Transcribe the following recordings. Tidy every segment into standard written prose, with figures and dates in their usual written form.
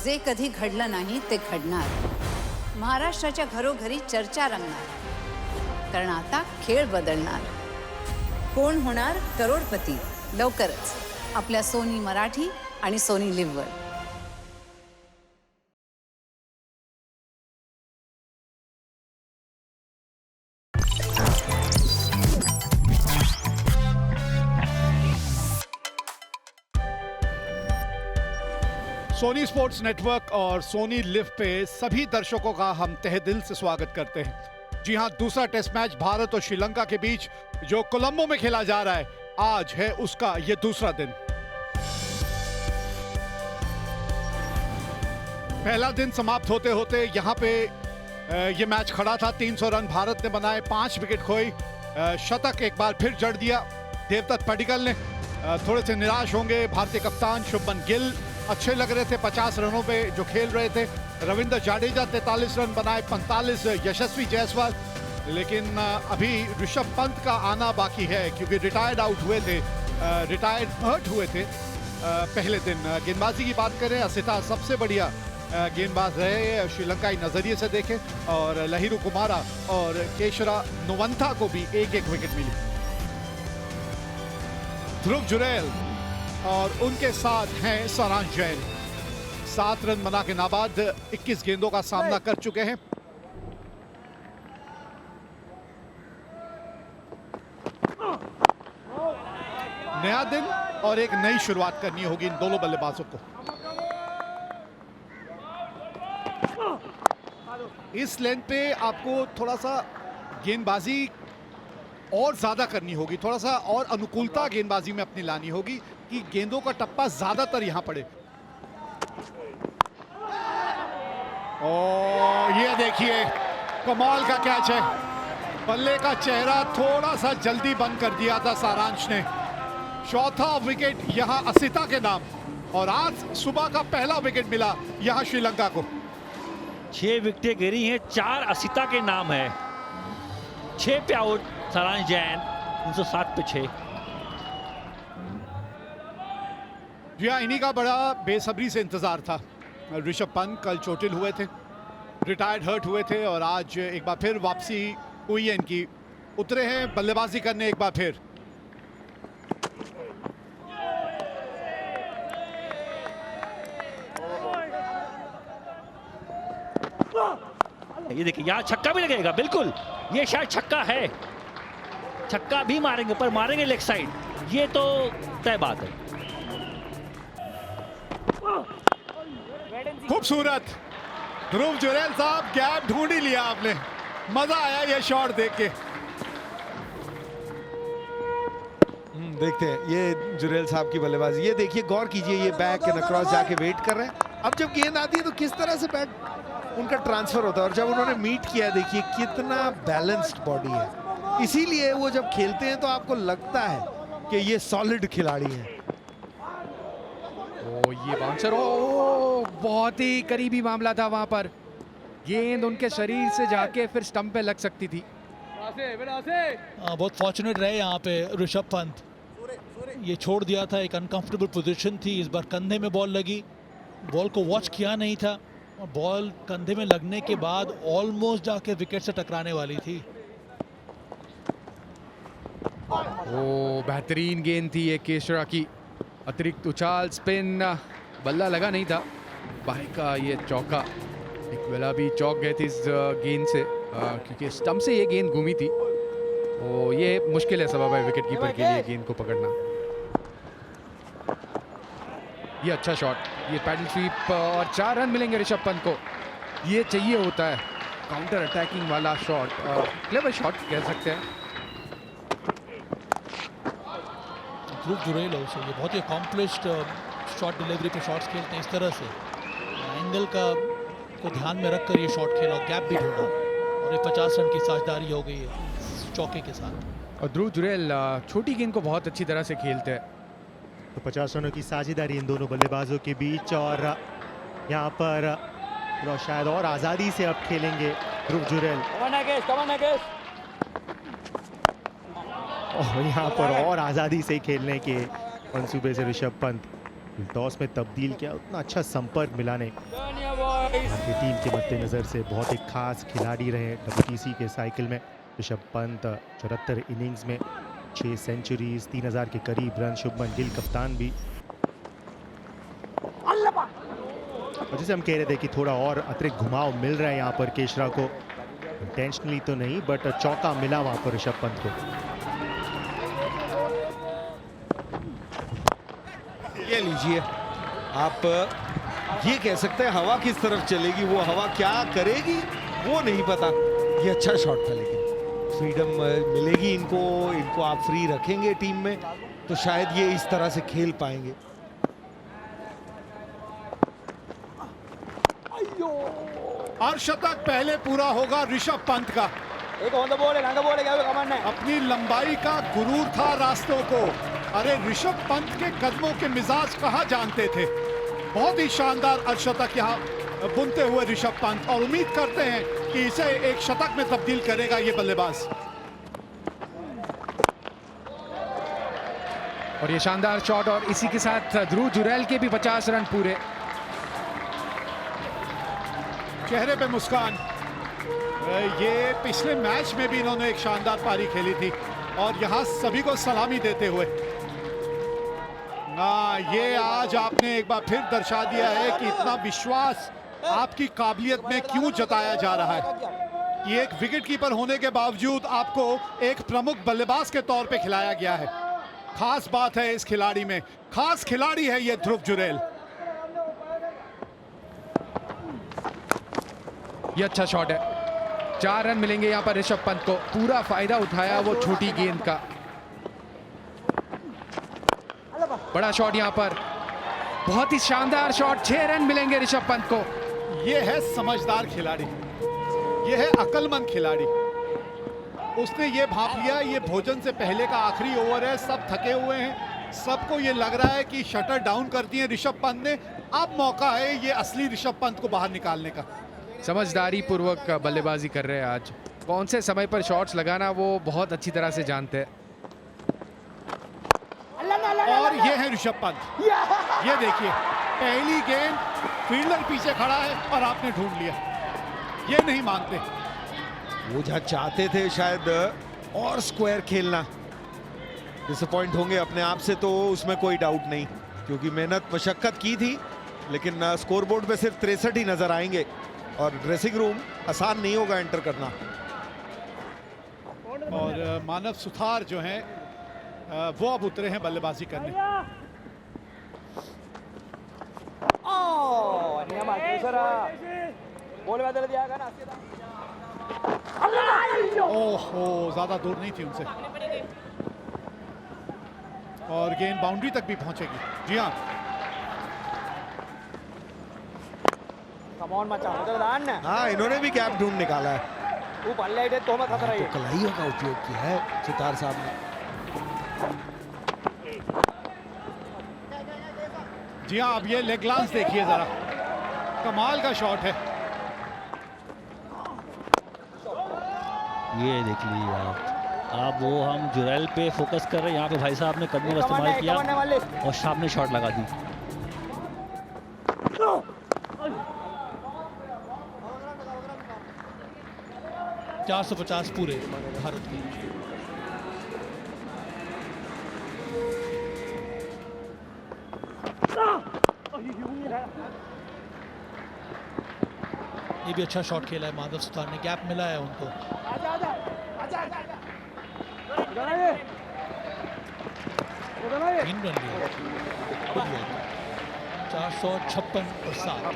जे कधी घडलं नाही ते घडणार। महाराष्ट्राच्या घरोघरी चर्चा रंगणार, कारण आता खेळ बदलणार। कोण होणार करोडपती लवकरच आपल्या सोनी मराठी आणि सोनी लिव्हवर। सोनी स्पोर्ट्स नेटवर्क और सोनी लिव पे सभी दर्शकों का हम तहे दिल से स्वागत करते हैं। जी हां, दूसरा टेस्ट मैच भारत और श्रीलंका के बीच जो कोलंबो में खेला जा रहा है, आज है उसका ये दूसरा दिन। पहला दिन समाप्त होते होते यहां पे ये मैच खड़ा था। 300 रन भारत ने बनाए, 5 विकेट खोई, शतक एक बार फिर जड़ दिया देवदत्त पडिक्कल ने। थोड़े से निराश होंगे भारतीय कप्तान शुभमन गिल, अच्छे लग रहे थे 50 रनों पे जो खेल रहे थे। रविंद्र जाडेजा 43 रन बनाए, 45 यशस्वी जायसवाल। लेकिन अभी ऋषभ पंत का आना बाकी है, क्योंकि रिटायर्ड आउट हुए थे, रिटायर्ड हर्ट हुए थे पहले दिन। गेंदबाजी की बात करें, असिता सबसे बढ़िया गेंदबाज रहे श्रीलंकाई नजरिए से देखें, और लहिरू कुमारा और केशरा नोवंथा को भी एक एक विकेट मिली। ध्रुव जुरैल और उनके साथ हैं सारांश जैन, 7 रन बना के नाबाद 21 गेंदों का सामना कर चुके हैं। नया दिन और एक नई शुरुआत करनी होगी इन दोनों बल्लेबाजों को। इस लेंथ पे आपको थोड़ा सा गेंदबाजी और ज्यादा करनी होगी, थोड़ा सा और अनुकूलता गेंदबाजी में अपनी लानी होगी कि गेंदों का टप्पा ज्यादातर यहां पड़े। और ये देखिए कमाल का कैच है, बल्ले का चेहरा थोड़ा सा जल्दी बंद कर दिया था सारांश ने। चौथा विकेट यहां असिता के नाम, और आज सुबह का पहला विकेट मिला यहां श्रीलंका को। 6 विकेटें गिरी हैं, 4 असिता के नाम है। 6 पे आउट सारांश जैन, 307 पे 6। जी हाँ, इन्हीं का बड़ा बेसब्री से इंतजार था। ऋषभ पंत कल चोटिल हुए थे, रिटायर्ड हर्ट हुए थे, और आज एक बार फिर वापसी हुई है इनकी। उतरे हैं बल्लेबाजी करने एक बार फिर। ये देखिए, यहाँ छक्का भी लगेगा, बिल्कुल ये शायद छक्का है। छक्का भी मारेंगे, पर मारेंगे लेग साइड, ये तो तय बात है। खूबसूरत ध्रुव जुरैल साहब, गैप ढूंढ ही लिया आपने। मजा आया ये शॉट देख के। देखते हैं ये जुरैल साहब की बल्लेबाजी। ये देखिए, गौर कीजिए, ये बैक एंड अक्रॉस जाके वेट कर रहे हैं। अब जब गेंद आती है तो किस तरह से बैट उनका ट्रांसफर होता है, और जब उन्होंने मीट किया, देखिए कितना बैलेंस्ड बॉडी है। इसीलिए वो जब खेलते हैं तो आपको लगता है कि ये सॉलिड खिलाड़ी हैं। ये बाउंसर, बहुत ही करीबी मामला था वहां पर। गेंद उनके शरीर से जाके फिर स्टंप पे लग सकती थी। बहुत फॉर्चुनेट रहे यहाँ पे ऋषभ पंत। ये छोड़ दिया था, एक अनकंफर्टेबल पोजीशन थी। इस बार कंधे में बॉल लगी, बॉल को वॉच किया नहीं था, और बॉल कंधे में लगने के बाद ऑलमोस्ट जाके विकेट से टकराने वाली थी। बेहतरीन गेंद थी ये केशरा की। अतिरिक्त उछाल, स्पिन, बल्ला लगा नहीं था। भाई का ये चौका, एक वेला भी चौक गए थे इस गेंद से, क्योंकि स्टंप से ये गेंद घूमी थी। ये मुश्किल है सबब है विकेट कीपर के लिए गेंद को पकड़ना। ये अच्छा शॉट, ये पैडल स्वीप, और 4 रन मिलेंगे ऋषभ पंत को। ये चाहिए होता है काउंटर अटैकिंग वाला शॉट, क्लेवर शॉट कह सकते हैं। ध्रुव जुरैल है उसे, ये बहुत ही अकॉम्प्लिश्ड शॉट डिलीवरी पे शॉट्स खेलते हैं। इस तरह से एंगल का को ध्यान में रखकर ये शॉट खेला, गैप भी ढूंढा, और ये 50 रन की साझेदारी हो गई है चौके के साथ। और ध्रुव जुरैल छोटी गेंद को बहुत अच्छी तरह से खेलते हैं। तो 50 रनों की साझेदारी इन दोनों बल्लेबाजों के बीच, और यहाँ पर शायद और आज़ादी से अब खेलेंगे ध्रुव जुरैल। और यहाँ पर और आज़ादी से खेलने के मंसूबे से ऋषभ पंत। टॉस में तब्दील किया, उतना अच्छा संपर्क मिला नहीं। भारतीय टीम के मद्देनजर से बहुत ही खास खिलाड़ी रहे WTC के साइकिल में ऋषभ पंत। 74 इनिंग्स में 6 सेंचुरीज, 3000 के करीब रन। शुभमन गिल कप्तान भी। और जैसे हम कह रहे थे कि थोड़ा और अतिरिक्त घुमाव मिल रहा है यहाँ पर केशरा को, इंटेंशनली तो नहीं बट चौका मिला वहां पर ऋषभ पंत को। ये लीजिए, आप ये कह सकते हैं हवा किस तरफ चलेगी, वो हवा क्या करेगी वो नहीं पता। ये अच्छा शॉट था, लेकिन फ्रीडम मिलेगी इनको आप फ्री रखेंगे टीम में तो शायद ये इस तरह से खेल पाएंगे। अर्धशतक पहले पूरा होगा ऋषभ पंत का। अपनी लंबाई का गुरूर था रास्तों को। अरे ऋषभ पंत के कदमों के मिजाज कहाँ जानते थे। बहुत ही शानदार अर्धशतक यहाँ बुनते हुए ऋषभ पंत, और उम्मीद करते हैं कि इसे एक शतक में तब्दील करेगा ये बल्लेबाज। और ये शानदार शॉट, और इसी के साथ ध्रुव जुरैल के भी 50 रन पूरे। चेहरे पे मुस्कान। ये पिछले मैच में भी इन्होंने एक शानदार पारी खेली थी और यहाँ सभी को सलामी देते हुए। ये आज आपने एक बार फिर दर्शा दिया है कि इतना विश्वास आपकी काबिलियत में क्यों जताया जा रहा है। ये एक विकेट कीपर होने के बावजूद आपको एक प्रमुख बल्लेबाज के तौर पे खिलाया गया है। खास बात है इस खिलाड़ी में, खास खिलाड़ी है ये ध्रुव जुरैल। ये अच्छा शॉट है, 4 रन मिलेंगे यहाँ पर ऋषभ पंत को। पूरा फायदा उठाया वो छोटी गेंद का। बड़ा शॉट यहाँ पर, बहुत ही शानदार शॉट। 6 रन मिलेंगे ऋषभ पंत को। ये है समझदार खिलाड़ी, ये है अक्लमंद खिलाड़ी। उसने ये भाप लिया ये भोजन से पहले का आखिरी ओवर है, सब थके हुए हैं, सबको ये लग रहा है कि शटर डाउन कर दिए ऋषभ पंत ने। अब मौका है ये असली ऋषभ पंत को बाहर निकालने का। समझदारी पूर्वक बल्लेबाजी कर रहे हैं आज। कौन से समय पर शॉट्स लगाना वो बहुत अच्छी तरह से जानते हैं। और ये है ऋषभ पंत, ये देखिए पहली गेंद, फील्डर पीछे खड़ा है और आपने ढूंढ लिया। ये नहीं मानते। वो जहाँ चाहते थे शायद और स्क्वायर खेलना, डिसअपॉइंट होंगे अपने आप से तो उसमें कोई डाउट नहीं, क्योंकि मेहनत मशक्कत की थी। लेकिन स्कोरबोर्ड पे सिर्फ 63 ही नजर आएंगे और ड्रेसिंग रूम आसान नहीं होगा एंटर करना। और मानव सुथार जो हैं वो अब उतरे हैं बल्लेबाजी करने। ओहो, ज्यादा दूर नहीं थी उनसे और गेंद बाउंड्री तक भी पहुंचेगी। जी हाँ, हाँ इन्होंने भी गैप ढूंढ निकाला है। तो कलाइयों का उपयोग किया है सितार साहब ने। जी हाँ, अब ये लेग ग्लांस देखिए जरा, कमाल का शॉट है। ये देख लीजिए आप वो हम जुरैल पे फोकस कर रहे हैं, यहाँ पे भाई साहब ने कदमों का इस्तेमाल किया और सामने शॉट लगा दी। $450 पूरे भारत के। ये भी अच्छा शॉट खेला है माधव सुतार ने, गैप मिला है उनको। तीन रन लिए, 456 और 7।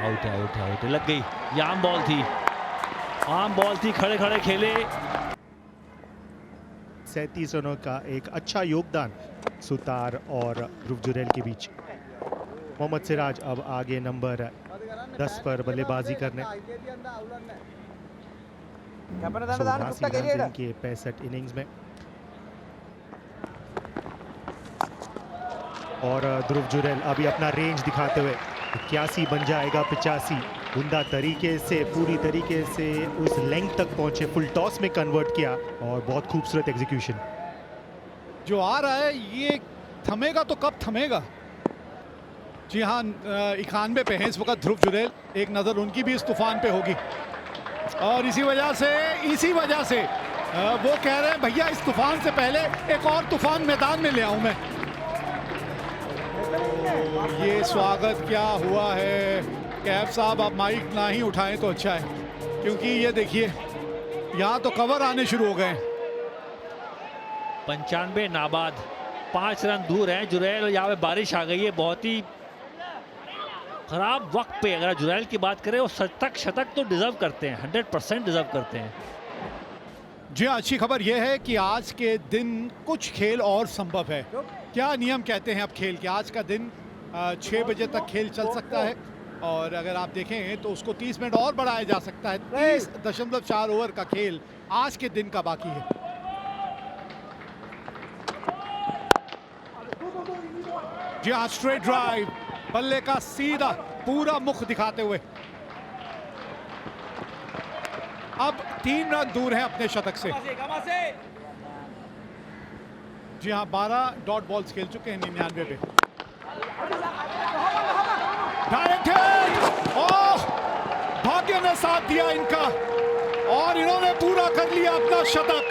आउट है, लग गई। ये आम बॉल थी, खड़े खड़े खेले। 37 रनों का एक अच्छा योगदान सुतार और ध्रुव जुरैल के बीच। मोहम्मद सिराज अब आगे नंबर 10 पर बल्लेबाजी करने। 84 रन इनके 65 इनिंग्स में। और ध्रुव जुरैल अभी अपना रेंज दिखाते हुए 81 बन जाएगा 85। उमदा तरीके से, पूरी तरीके से उस लेंथ तक पहुंचे, फुल टॉस में कन्वर्ट किया और बहुत खूबसूरत एग्जीक्यूशन। जो आ रहा है ये थमेगा तो कब थमेगा। जी हाँ, 91 पे हैं इस वक्त ध्रुव जुरेल, एक नज़र उनकी भी इस तूफान पे होगी और इसी वजह से वो कह रहे हैं भैया इस तूफान से पहले एक और तूफान मैदान में ले आऊं मैं। ये स्वागत क्या हुआ है। कैफ साहब आप माइक ना ही उठाएं तो अच्छा है, क्योंकि ये देखिए यहाँ तो कवर आने शुरू हो गए। 95 नाबाद, 5 रन दूर हैं जुरैल। यहाँ पे बारिश आ गई है, बहुत ही खराब वक्त पे। अगर जुरैल की बात करें वो शतक तो डिजर्व करते हैं, 100% डिजर्व करते हैं। जी अच्छी खबर यह है कि आज के दिन कुछ खेल और संभव है। क्या नियम कहते हैं अब खेल के, आज का दिन 6 बजे तक खेल चल सकता है और अगर आप देखें तो उसको 30 मिनट और बढ़ाया जा सकता है। 30.4 ओवर का खेल आज के दिन का बाकी है। जी हाँ, स्ट्रेट ड्राइव, बल्ले का सीधा पूरा मुख दिखाते हुए। अब 3 रन दूर है अपने शतक से। जी हाँ, 12 डॉट बॉल्स खेल चुके हैं 99 पे। डायरेक्ट हिट, ओह भाग्य ने साथ दिया इनका और इन्होंने पूरा कर लिया अपना शतक।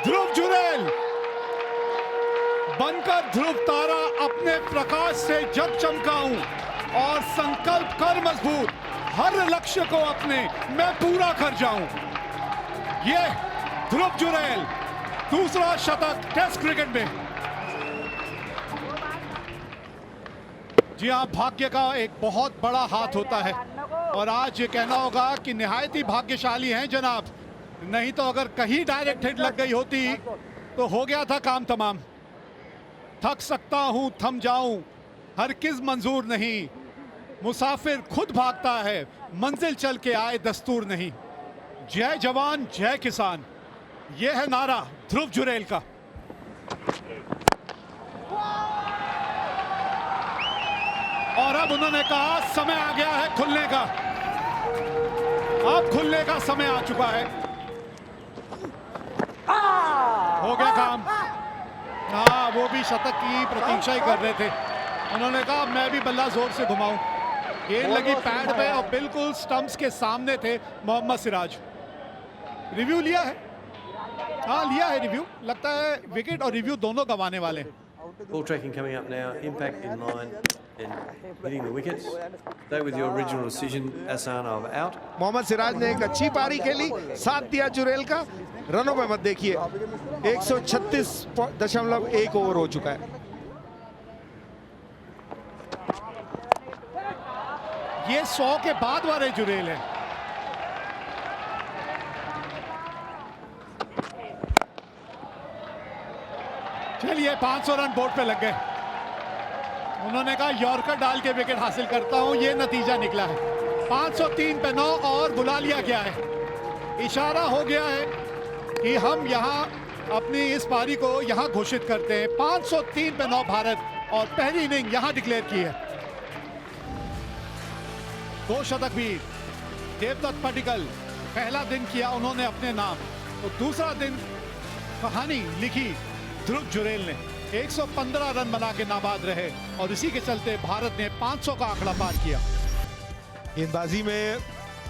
ध्रुव जुरैल बनकर ध्रुव तारा अपने प्रकाश से जग चमकाऊं और संकल्प कर मजबूत, हर लक्ष्य को अपने मैं पूरा कर जाऊं। ये ध्रुव जुरैल दूसरा शतक टेस्ट क्रिकेट में। जी हाँ, भाग्य का एक बहुत बड़ा हाथ होता है और आज ये कहना होगा कि निहायत ही भाग्यशाली हैं जनाब, नहीं तो अगर कहीं डायरेक्ट हिट लग गई होती तो हो गया था काम तमाम। थक सकता हूं थम जाऊं हरगिज़ मंजूर नहीं, मुसाफिर खुद भागता है मंजिल चल के आए दस्तूर नहीं। जय जवान जय किसान, यह है नारा ध्रुव जुरैल का। और अब उन्होंने कहा समय आ गया है खुलने का, अब खुलने का समय आ चुका है। हो गया काम। हाँ, वो भी शतक की प्रतीक्षा ही कर रहे थे। उन्होंने कहा मैं भी बल्ला जोर से घुमाऊं। गेंद लगी पैड पे और बिल्कुल स्टंप्स के सामने थे मोहम्मद सिराज। रिव्यू लिया है, हाँ लिया है रिव्यू। लगता है विकेट और रिव्यू दोनों गंवाने वाले हैं। Ball tracking coming up now. Impact in line and hitting the wickets. Stay with your original decision, Hassan, of out. Mohammad Siraj ने एक अच्छी पारी खेली, साथ दिया जुरैल का। रनों पे मत देखिए, 136.1 ओवर हो चुका है। ये 100 के बाद वाले जुरैल है। चलिए 500 रन बोर्ड पे लग गए। उन्होंने कहा यॉर्कर डाल के विकेट हासिल करता हूं, ये नतीजा निकला है। 503 पे 9 और बुला लिया गया है। इशारा हो गया है कि हम यहां अपनी इस पारी को यहां घोषित करते हैं। 503 पे 9 भारत और पहली इनिंग यहां डिक्लेयर की है। 2 शतक भी देवदत्त पडिक्कल, पहला दिन किया उन्होंने अपने नाम, तो दूसरा दिन कहानी लिखी ध्रुव जुरैल ने। 115 रन बना के नाबाद रहे और इसी के चलते भारत ने 500 का आंकड़ा पार किया। गेंदबाजी में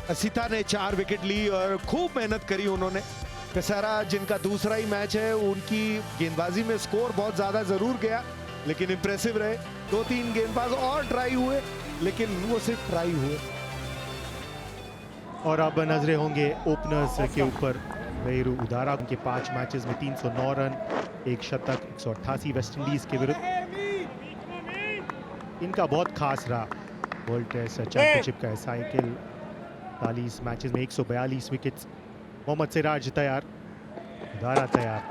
असिता ने 4 विकेट ली और खूब मेहनत करी उन्होंने। कसारा जिनका दूसरा ही मैच है, उनकी गेंदबाजी में स्कोर बहुत ज्यादा जरूर गया लेकिन इंप्रेसिव रहे। 2-3 गेंदबाज और ट्राई हुए लेकिन वो सिर्फ ट्राई हुए। और अब नजरें होंगे ओपनर्स के ऊपर। वेयरू उदारा, उनके 5 मैचेस में 309 रन, 1 शतक, 188 वेस्टइंडीज के विरुद्ध। इनका बहुत खास रहा वर्ल्ड टेस्ट चैंपियनशिप का साइकिल। 40 मैचेस में 142 विकेट्स। मोहम्मद सिराज तैयार, उदारा तैयार।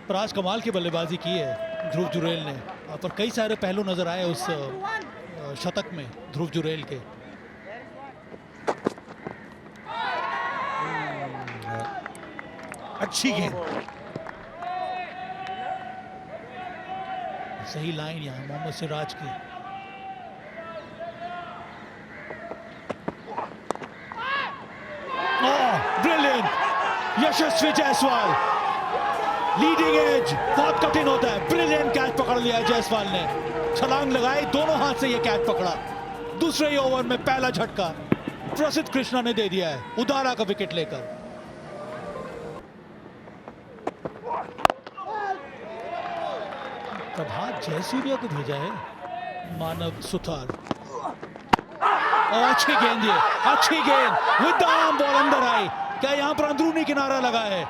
पर आज कमाल की बल्लेबाजी की है ध्रुव जुरैल ने, पर कई सारे पहलू नजर आए उस शतक में ध्रुव जुरैल के। अच्छी गेंद, सही लाइन यहाँ मोहम्मद सिराज की। यशस्वी जायसवाल लीडिंग एज, बहुत कठिन होता है। ब्रिलियंट कैच पकड़ लिया है जायसवाल ने, छलांग लगाई, दोनों हाथ से ये कैच पकड़ा। दूसरे ही ओवर में पहला झटका प्रसिद्ध कृष्णा ने दे दिया है उदारा का विकेट लेकर। प्रभात जयसूर्या को भेजा है मानव सुथार, और अच्छी गेंद, ये अच्छी गेंद विद द आर्म बॉल अंदर आई। क्या यहां पर अंदरूनी किनारा लगा है?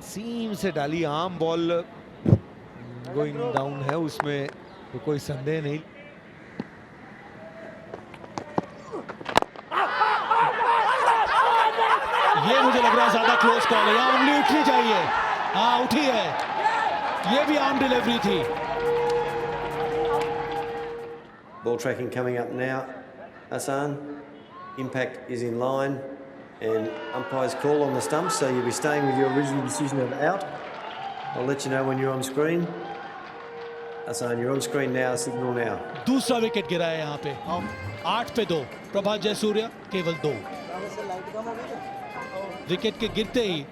सीम से डाली आर्म बॉल गोइंग डाउन है, उसमें तो कोई संदेह नहीं। ये मुझे लग रहा है ज्यादा क्लोज कॉल है, यहां उंगली उठनी चाहिए। हाँ उठी है, ये भी आर्म डिलीवरी थी। Ball tracking coming up now, Hassan. Impact is in line and umpire's call on the stump, so you'll be staying with your original decision of out. I'll let you know when you're on screen. Hassan, you're on screen now, signal now. दूसरा wicket गिरा है यहाँ पे, 8 पे 2, प्रभात जयसूर्या केवल 2। Wicket के गिरते ही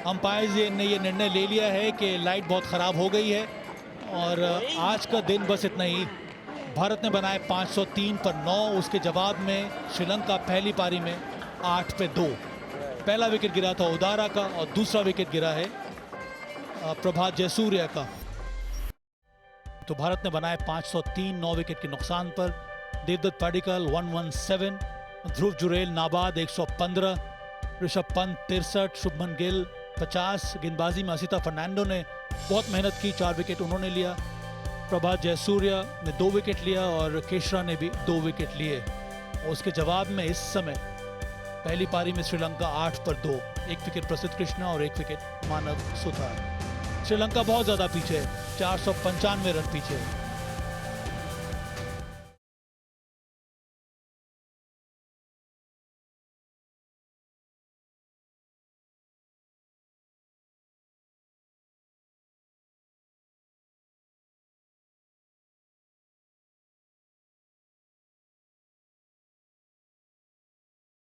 umpire ने ये निर्णय ले लिया है कि लाइट बहुत खराब हो गई है और आज का दिन बस इतना ही। भारत ने बनाए 503 पर 9, उसके जवाब में श्रीलंका पहली पारी में 8 पे 2। पहला विकेट गिरा था उदारा का और दूसरा विकेट गिरा है प्रभात जयसूर्या का। तो भारत ने बनाए 503 9 विकेट के नुकसान पर। देवदत्त पाडिक्कल 117, ध्रुव जुरेल नाबाद 115, ऋषभ पंत 63, शुभमन गिल 50। गेंदबाजी में असिता फर्नांडो ने बहुत मेहनत की, 4 विकेट उन्होंने लिया। प्रभात जयसूर्या ने 2 विकेट लिया और केशरा ने भी 2 विकेट लिए। और उसके जवाब में इस समय पहली पारी में श्रीलंका 8 पर 2, 1 विकेट प्रसिद्ध कृष्णा और 1 विकेट मानव सुथार। श्रीलंका बहुत ज्यादा पीछे है, 495 रन पीछे है।